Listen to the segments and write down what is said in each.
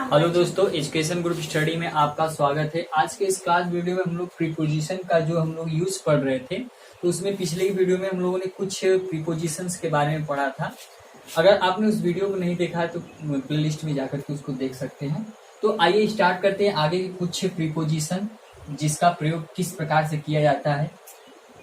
Hello दोस्तों, education group study में आपका स्वागत है। आज के इस क्लास वीडियो में हम लोग प्रीपोजिशन का जो हम लोग यूज पढ़ रहे थे, तो उसमें पिछले वीडियो में हम लोगों ने कुछ प्रीपोजिशंस के बारे में पढ़ा था। अगर आपने उस वीडियो को नहीं देखा है तो प्लेलिस्ट में जाकर के उसको देख सकते हैं। तो आइए स्टार्ट करते हैं आगे के कुछ प्रीपोजिशन जिसका प्रयोग किस प्रकार से किया जाता है।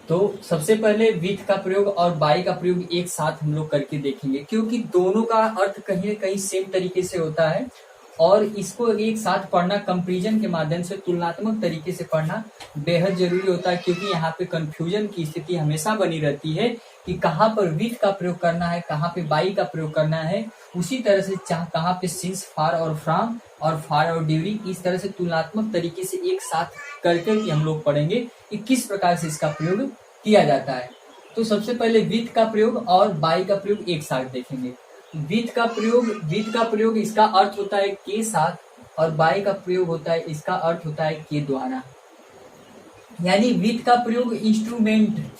तो सबसे पहले विथ का प्रयोग और बाय का प्रयोग एक साथ हम लोग करके देखेंगे, क्योंकि दोनों का अर्थ कहीं न कहीं सेम तरीके से होता है और इसको एक साथ पढ़ना कंपैरिजन के माध्यम से तुलनात्मक तरीके से पढ़ना बेहद जरूरी होता है, क्योंकि यहाँ पे कंफ्यूजन की स्थिति हमेशा बनी रहती है कि कहाँ पर विथ का प्रयोग करना है, कहाँ पे बाय का प्रयोग करना है। उसी तरह से कहाँ पे सिंस, फॉर और फ्रॉम और फॉर और ड्यूरिंग, इस तरह से तुलनात्मक तरीके से एक साथ करके हम लोग पढ़ेंगे कि किस प्रकार से इसका प्रयोग किया जाता है। तो सबसे पहले विथ का प्रयोग और बाय का प्रयोग एक साथ देखेंगे। विथ का प्रयोग इसका अर्थ होता है के साथ, और बाय का प्रयोग होता है इसका अर्थ होता है के द्वारा। यानी विथ का प्रयोग इंस्ट्रूमेंट,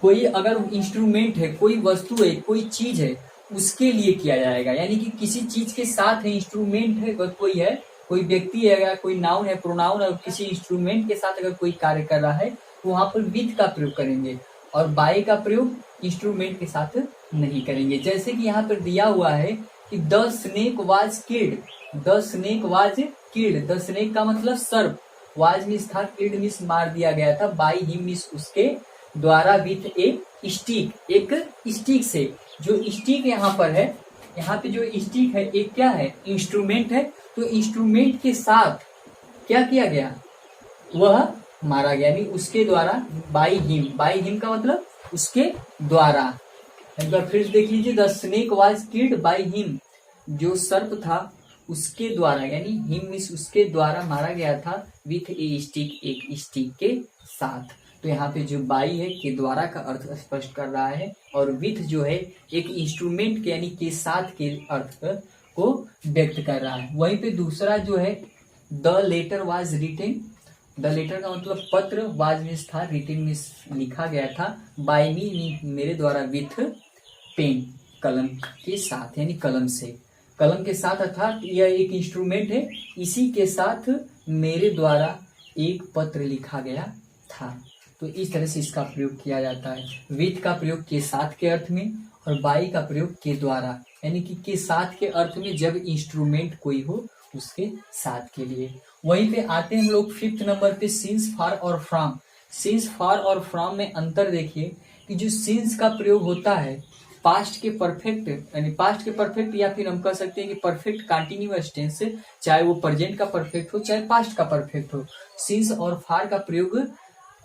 कोई अगर इंस्ट्रूमेंट है, कोई वस्तु है, कोई चीज है, उसके लिए किया जाएगा। यानी कि किसी चीज के साथ है, इंस्ट्रूमेंट है, कोई है, कोई व्यक्ति है, अगर कोई नाउन है, प्रोनाउन है, किसी इंस्ट्रूमेंट के साथ अगर कोई कार्य कर रहा है तो वहां पर विथ का प्रयोग करेंगे। और बाय का प्रयोग इंस्ट्रूमेंट के साथ नहीं करेंगे। जैसे कि यहाँ पर दिया हुआ है कि the snake was killed, the snake was killed, the snake का मतलब सर्प, वाज मीन्स था, किल्ड मीन्स मार दिया गया था, बाय हिम मीन्स उसके द्वारा, विथ ए स्टिक, एक स्टिक से। जो स्टिक यहाँ पर है, यहाँ पे जो स्टिक है एक क्या है, इंस्ट्रूमेंट है। तो इंस्ट्रूमेंट के साथ क्या किया गया, वह मारा गया, यानी उसके द्वारा, बाय हिम, बाय हिम का मतलब उसके द्वारा। एक बार फिर देख लीजिए, the snake was killed by him, जो सर्प था उसके द्वारा, यानी हिम मीन्स उसके द्वारा मारा गया था, विथ ए स्टिक, एक स्टिक के साथ। तो यहाँ पे जो बाय है के द्वारा का अर्थ स्पष्ट कर रहा है, और विथ जो है एक इंस्ट्रूमेंट के यानी के साथ के अर्थ को व्यक्त कर रहा है। वहीं पे दूसरा जो है the letter was written, the letter का मतलब पत्र, वाज मीन्स था, रिटन मीन्स लिखा गया था, बाय मी मेरे द्वारा, विथ पेन कलम के साथ, यानी कलम से, कलम के साथ, अर्थात यह एक इंस्ट्रूमेंट है, इसी के साथ मेरे द्वारा एक पत्र लिखा गया था। तो इस तरह से इसका प्रयोग किया जाता है। विथ का प्रयोग के साथ के अर्थ में और बाय का प्रयोग के द्वारा, यानी कि के साथ के अर्थ में जब इंस्ट्रूमेंट कोई हो उसके साथ के लिए। वहीं पे आते हैं हम लोग फिफ्थ नंबर पे, सिंस, फॉर और फ्रॉम। सिंस, फॉर और फ्रॉम में अंतर देखिए कि जो सिंस का प्रयोग होता है पास्ट के परफेक्ट, यानी पास्ट के परफेक्ट, या फिर हम कह सकते हैं कि परफेक्ट कंटिन्यूअस टेंस, चाहे वो प्रेजेंट का परफेक्ट हो चाहे पास्ट का परफेक्ट हो, सिंस और फॉर का प्रयोग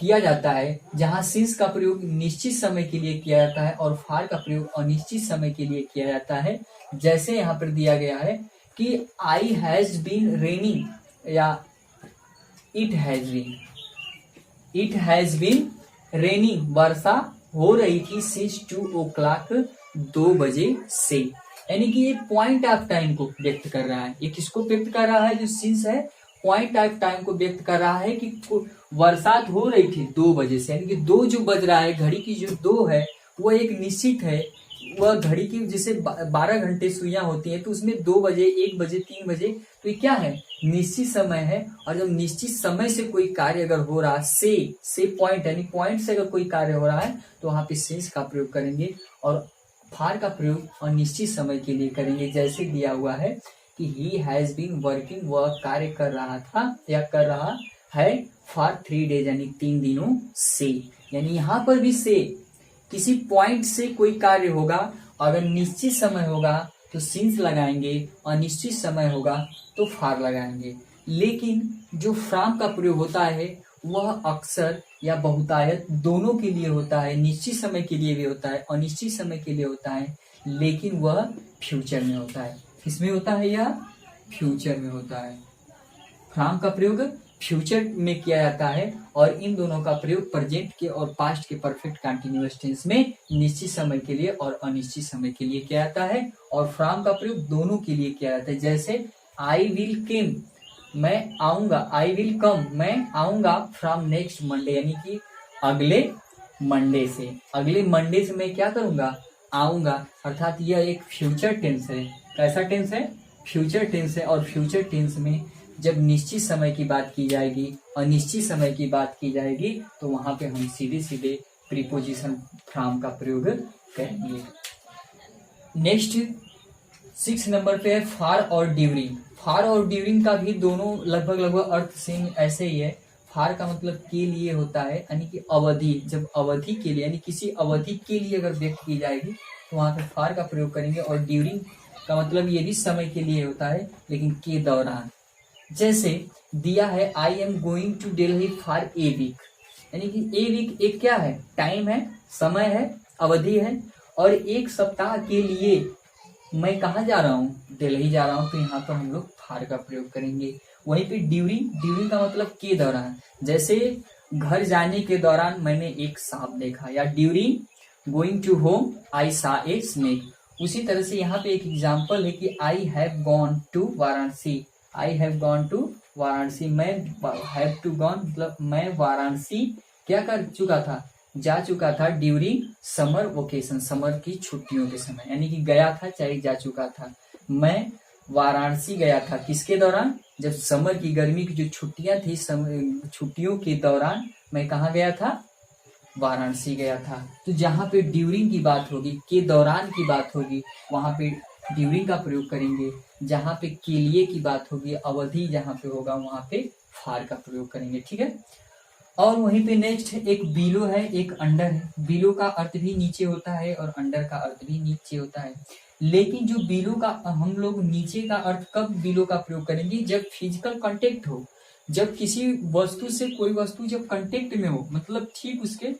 किया जाता है। जहां सिंस का प्रयोग निश्चित समय के लिए किया जाता है और फॉर का प्रयोग अनिश्चित समय के लिए किया जाता है। जैसे यहाँ पर दिया गया है कि आई हैज बीन रेनिंग, या इट हैज बीन रेनिंग, वर्षा हो रही थी, सिंस 2 o'clock, 2 बजे से। यानी कि ये पॉइंट ऑफ टाइम को व्यक्त कर रहा है। ये किसको व्यक्त कर रहा है, जो सिंस है, पॉइंट ऑफ टाइम को व्यक्त कर रहा है कि बरसात हो रही थी 2 बजे से। यानी कि 2 जो बज रहा है, घड़ी की जो 2 है वो एक निश्चित है, वह घड़ी की जैसे 12 घंटे सुइयां होती है, तो उसमें 2 बजे, 1 बजे, 3 बजे, तो ये क्या है, निश्चित समय है। और जब निश्चित समय से कोई कार्य अगर हो रहा, से पॉइंट, यानी पॉइंट से अगर कोई कार्य हो रहा है तो वहां पे सिंस का प्रयोग करेंगे, और फॉर का प्रयोग अनिश्चित समय के लिए करेंगे। जैसे दिया हुआ है कि ही हैज बीन वर्किंग, वह कार्य कर रहा था या कर रहा है, फॉर 3 days, यानी 3 दिनों से। यानी यहाँ पर भी से, किसी पॉइंट से कोई कार्य होगा, अगर निश्चित समय होगा तो सिंस लगाएंगे, अनिश्चित समय होगा तो फॉर लगाएंगे। लेकिन जो फ्रॉम का प्रयोग होता है वह अक्सर या बहुतायत दोनों के लिए होता है, निश्चित समय के लिए भी होता है, अनिश्चित समय के लिए होता है, लेकिन वह फ्यूचर में होता है। किसमें होता है, यह फ्यूचर में होता है। फ्रॉम का प्रयोग फ्यूचर में किया जाता है, और इन दोनों का प्रयोग प्रेजेंट के और पास्ट के परफेक्ट कंटिन्यूअस टेंस में निश्चित समय के लिए और अनिश्चित समय के लिए किया जाता है, और फ्रॉम का प्रयोग दोनों के लिए किया जाता है। जैसे आई विल केम, मैं आऊंगा, आई विल कम, मैं आऊंगा, फ्रॉम नेक्स्ट मंडे, यानी कि अगले मंडे से, अगले मंडे से मैं क्या करूंगा, आऊंगा। अर्थात यह एक फ्यूचर टेंस है। कैसा टेंस है, फ्यूचर टेंस है, और फ्यूचर टेंस में जब निश्चित समय की बात की जाएगी और निश्चित समय की बात की जाएगी तो वहां पे हम सीधे सीधे प्रीपोजिशन फ्रॉम का प्रयोग करेंगे। नेक्स्ट 6 नंबर पे है फार और ड्यूरिंग। फार और ड्यूरिंग का भी दोनों लगभग अर्थ सेम ऐसे ही है। फार का मतलब के लिए होता है, यानी कि अवधि, जब अवधि के लिए यानी किसी अवधि के लिए अगर व्यक्त की जाएगी तो वहां पे फार का प्रयोग करेंगे। और ड्यूरिंग का मतलब ये भी समय के लिए होता है, लेकिन के दौरान। जैसे दिया है I am going to Delhi for a week, यानी कि ए वीक एक क्या है, टाइम है, समय है, अवधि है। और एक सप्ताह के लिए मैं कहाँ जा रहा हूँ, दिल्ली जा रहा हूँ, तो यहाँ पर हम लोग फार का प्रयोग करेंगे। वहीं पे ड्यूरिंग, ड्यूरिंग का मतलब के दौरान। जैसे घर जाने के दौरान मैंने एक सांप देखा, या ड्यूरिंग गोइंग टू होम आई सा ए स्नेक। उसी तरह से यहाँ पे एक एग्जाम्पल है कि I have gone to Varanasi. I have gone to Varanasi, मैं हैव टू गॉन मतलब मैं वाराणसी क्या कर चुका था, जा चुका था ड्यूरिंग समर वेकेशन, समर की छुट्टियों के समय, यानी कि गया था चाहे जा चुका था। मैं वाराणसी गया था किसके दौरान, जब समर की गर्मी की जो छुट्टियां थी, छुट्टियों के दौरान मैं कहाँ गया था, वाराणसी गया था। तो जहाँ पे ड्यूरिंग की बात होगी, के दौरान की बात होगी, वहां पे ड्यूरिंग का प्रयोग करेंगे। जहाँ पे के लिए की बात होगी, अवधि जहाँ पे होगा वहां पे फार का प्रयोग करेंगे। ठीक है। और वहीं पे नेक्स्ट एक बिलो है, एक अंडर है। बिलो का अर्थ भी नीचे होता है और अंडर का अर्थ भी नीचे होता है। लेकिन जो बिलो का हम लोग नीचे का अर्थ कब बिलो का प्रयोग करेंगे, जब फिजिकल कांटेक्ट हो, जब किसी वस्तु से कोई वस्तु जब कांटेक्ट में हो, मतलब ठीक उसके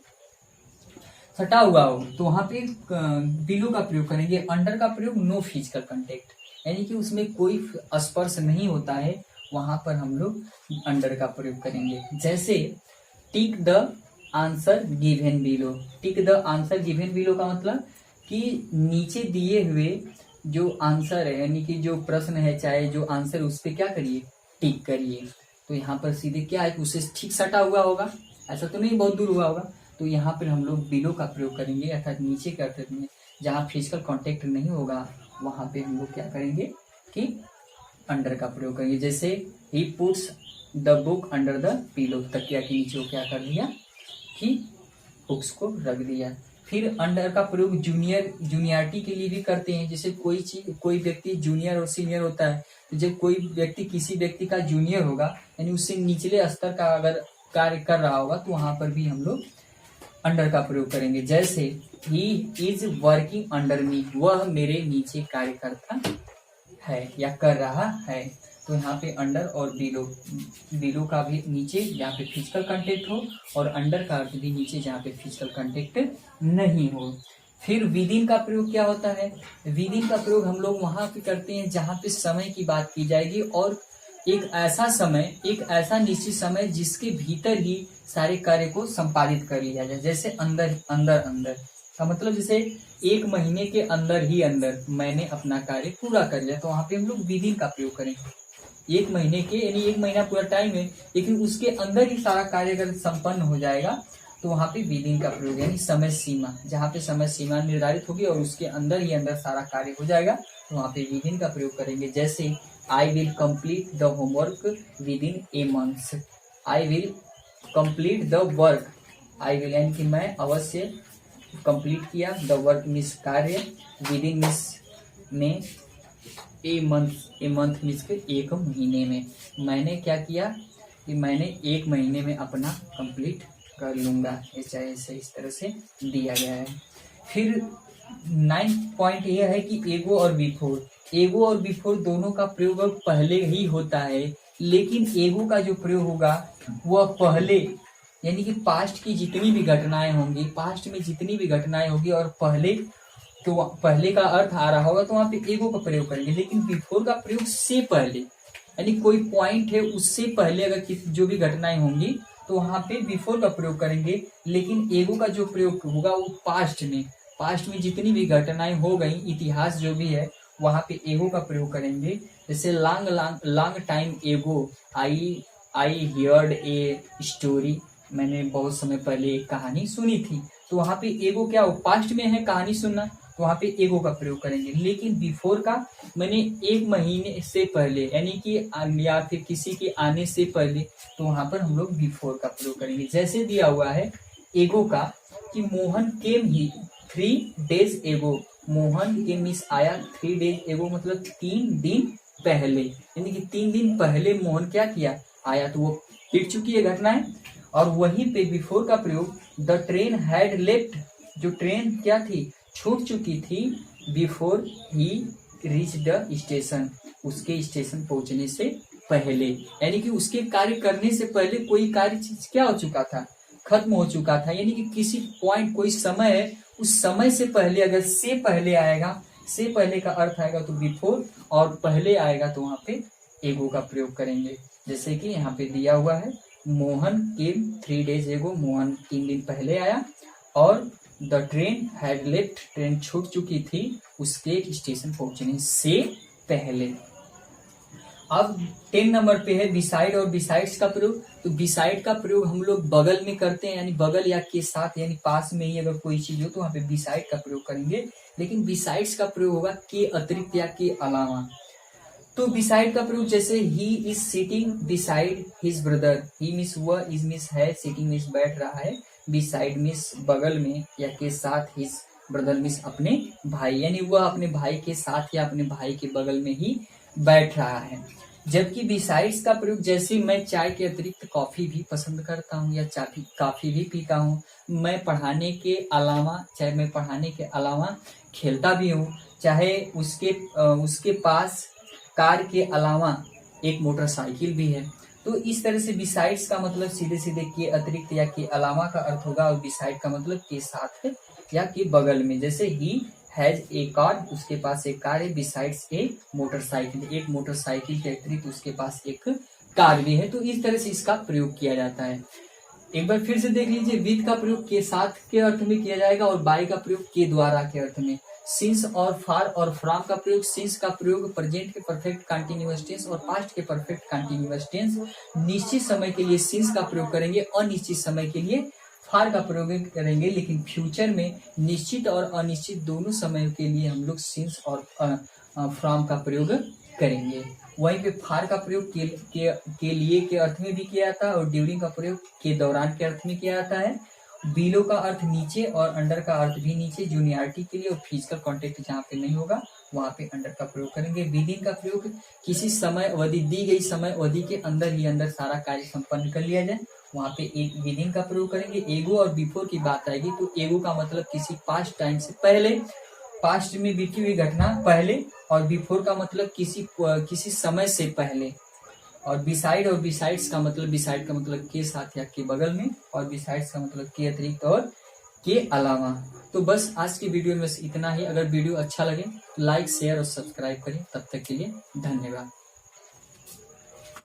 सटा हुआ हो, तो वहां पे बिलो का प्रयोग करेंगे। अंडर का प्रयोग नो फिजिकल कांटेक्ट, यानी कि उसमें कोई स्पर्श नहीं होता है, वहां पर हम लोग अंडर का प्रयोग करेंगे। जैसे tick the answer given below. Tick the answer given below का मतलब कि नीचे दिए हुए जो आंसर है, यानी कि जो प्रश्न है, चाहे जो आंसर, उस पर क्या करिए, टिक करिए। तो यहाँ पर सीधे क्या है, उससे ठीक सटा हुआ होगा, ऐसा तो नहीं बहुत दूर हुआ होगा। तो यहाँ पर हम लोग बिलो का प्रयोग करेंगे, अर्थात नीचे के अर्थ में जहाँ फिजिकल कांटेक्ट नहीं होगा वहां पे हम लोग क्या करेंगे कि अंडर का प्रयोग करेंगे। जैसे he puts the book under the pillow, तकिया के नीचे वो क्या कर दिया कि बुक्स को रख दिया। फिर अंडर का प्रयोग जूनियरिटी के लिए भी करते हैं। जैसे कोई व्यक्ति जूनियर और सीनियर होता है, तो जब कोई व्यक्ति किसी व्यक्ति का जूनियर होगा, यानी उससे निचले स्तर का अगर कार्य कर रहा होगा, तो वहां पर भी हम लोग अंडर का प्रयोग करेंगे। जैसे ही इज वर्किंग अंडर मी, वह मेरे नीचे कार्य करता है या कर रहा है। तो यहाँ पे अंडर और बिलो, बिलो का भी नीचे जहाँ पे फिजिकल कांटेक्ट हो, और अंडर का अर्थ भी नीचे जहाँ पे फिजिकल कांटेक्ट नहीं हो। फिर विदिन का प्रयोग क्या होता है, विदिन का प्रयोग हम लोग वहां पे करते हैं जहाँ पे समय की बात की जाएगी, और एक ऐसा समय, एक ऐसा निश्चित समय जिसके भीतर ही सारे कार्य को संपादित कर लिया जाए। जैसे अंदर अंदर अंदर का मतलब जैसे एक महीने के अंदर ही अंदर मैंने अपना कार्य पूरा कर लिया, तो वहां पे हम लोग विदिन का प्रयोग करेंगे। एक महीने के, यानी एक महीना पूरा टाइम है, लेकिन उसके अंदर ही सारा कार्य अगर संपन्न हो जाएगा तो वहां पे विदिन का प्रयोग, यानी समय सीमा, जहाँ पे समय सीमा निर्धारित होगी और उसके अंदर ही अंदर सारा कार्य हो जाएगा, तो वहां पे विदिन का प्रयोग करेंगे। जैसे I will complete the homework within a month. I will complete the work, I will यानी कि मैं अवश्य कंप्लीट किया, द वर्क मीन्स कार्य, विदिन मीन्स में, ए मंथ मीन्स के एक महीने में। मैंने क्या किया कि मैंने एक महीने में अपना कंप्लीट कर लूंगा, ऐसा ऐसे इस तरह से दिया गया है। फिर 9 पॉइंट यह है कि एगो और बिफोर। एगो और बिफोर दोनों का प्रयोग पहले ही होता है, लेकिन एगो का जो प्रयोग होगा वह पहले, यानी कि पास्ट की जितनी भी घटनाएं होंगी, पास्ट में जितनी भी घटनाएं होगी और पहले, तो पहले का अर्थ आ रहा होगा तो वहां पे एगो का प्रयोग करेंगे। लेकिन बिफोर का प्रयोग से पहले, यानी कोई पॉइंट है उससे पहले अगर जो भी घटनाएं होंगी तो वहां पे बिफोर का प्रयोग करेंगे। लेकिन एगो का जो प्रयोग होगा वो पास्ट में जितनी भी घटनाएं हो गई, इतिहास जो भी है, वहां पे एगो का प्रयोग करेंगे। जैसे लॉन्ग टाइम एगो आई हियर्ड ए स्टोरी, मैंने बहुत समय पहले एक कहानी सुनी थी। तो वहां पे एगो क्या हो, पास्ट में है कहानी सुनना, तो वहां पे एगो का प्रयोग करेंगे। लेकिन बिफोर का मैंने 1 महीने से पहले यानी कि या फिर किसी के आने से पहले, तो वहां पर हम लोग बिफोर का प्रयोग करेंगे। जैसे दिया हुआ है एगो का कि मोहन केम ही 3 days एगो, मोहन के मिस आया 3 days एगो, मतलब 3 दिन पहले, यानी कि 3 दिन पहले मोहन क्या किया, आया। तो वो फिर चुकी है घटना है। और वहीं पे बिफोर का प्रयोग द ट्रेन हैड लेफ्ट, जो ट्रेन क्या थी, छूट चुकी थी, before he reach the station, उसके स्टेशन पहुंचने से पहले, यानी कि उसके कार्य करने से पहले कोई कार्य चीज क्या हो चुका था, खत्म हो चुका था। यानी कि किसी पॉइंट कोई समय है, उस समय से पहले अगर से पहले आएगा, से पहले का अर्थ आएगा तो बिफोर, और पहले आएगा तो वहां पे एगो का प्रयोग करेंगे। जैसे कि यहाँ पे दिया हुआ है मोहन केम 3 days एगो, मोहन 3 दिन पहले आया। और the train had left, train छूट चुकी थी उसके स्टेशन पहुंचने से पहले। अब 10 नंबर पे है बिसाइड और बिसाइड्स का प्रयोग। तो बिसाइड का प्रयोग हम लोग बगल में करते हैं, यानी बगल या के साथ, यानी पास में ही अगर कोई चीज हो तो वहां पे बिसाइड का प्रयोग करेंगे। लेकिन बिसाइड्स का प्रयोग होगा के अतिरिक्त या के अलावा। तो बिसाइड का प्रयोग जैसे he is sitting beside his brother, he miss वह, इज मिस है, सिटिंग मिस बैठ रहा है, बिसाइड मिस बगल में या के साथ, हिज ब्रदर मिस अपने भाई, यानी वह अपने भाई के साथ या अपने भाई के बगल में ही बैठ रहा है। जबकि बिसाइड्स का प्रयोग जैसे मैं चाय के अतिरिक्त कॉफी भी पसंद करता हूँ या काफी भी पीता हूँ, मैं पढ़ाने के अलावा, चाहे मैं पढ़ाने के अलावा खेलता भी हूँ, चाहे उसके पास कार के अलावा एक मोटरसाइकिल भी है। तो इस तरह से बिसाइड्स का मतलब सीधे सीधे के अतिरिक्त या के अलावा का अर्थ होगा, और बिसाइड का मतलब के साथ है या के बगल में। जैसे ही हैज ए कार, उसके पास एक कार है, बिसाइड्स ए मोटरसाइकिल, एक मोटरसाइकिल के अतिरिक्त उसके पास एक कार भी है। तो इस तरह से इसका प्रयोग किया जाता है। एक बार फिर से देख लीजिए, विद का प्रयोग के साथ के अर्थ में किया जाएगा और बाय का प्रयोग के द्वारा के अर्थ में। सिंस और फार और फ्रॉम का प्रयोग, सिंस का प्रयोग प्रेजेंट के परफेक्ट कंटीन्यूअस टेंस और पास्ट के परफेक्ट कंटीन्यूअस टेंस। निश्चित समय के लिए सिंस का प्रयोग करेंगे, अनिश्चित समय के लिए फार का प्रयोग करेंगे। लेकिन फ्यूचर में निश्चित और अनिश्चित दोनों समय के लिए हम लोग सिंस और फ्रॉम का प्रयोग करेंगे। वहीं पे फार का प्रयोग के लिए के अर्थ में भी किया जाता है और ड्यूरिंग का प्रयोग के दौरान के अर्थ में किया जाता है। बिलो का अर्थ नीचे और अंडर का अर्थ भी नीचे, जूनियरिटी के लिए, और फिजिकल कॉन्टेक्ट जहाँ पे नहीं होगा वहां पे अंडर का प्रयोग करेंगे। विदिन का प्रयोग किसी समय अवधि, दी गई समय अवधि के अंदर ही अंदर सारा कार्य संपन्न कर लिया जाए, वहां पे एक विदिन का प्रयोग करेंगे। एगो और बिफोर की बात आएगी तो एगो का मतलब किसी पास्ट टाइम से पहले, पास्ट में बीती हुई घटना पहले, और बिफोर का मतलब किसी समय से पहले। और बिसाइड और बिसाइड्स का मतलब, बिसाइड का मतलब के साथ या के बगल में, और बिसाइड्स का मतलब के अतिरिक्त और के अलावा। तो बस आज की वीडियो में बस इतना ही। अगर वीडियो अच्छा लगे तो लाइक, शेयर और सब्सक्राइब करें। तब तक के लिए धन्यवाद।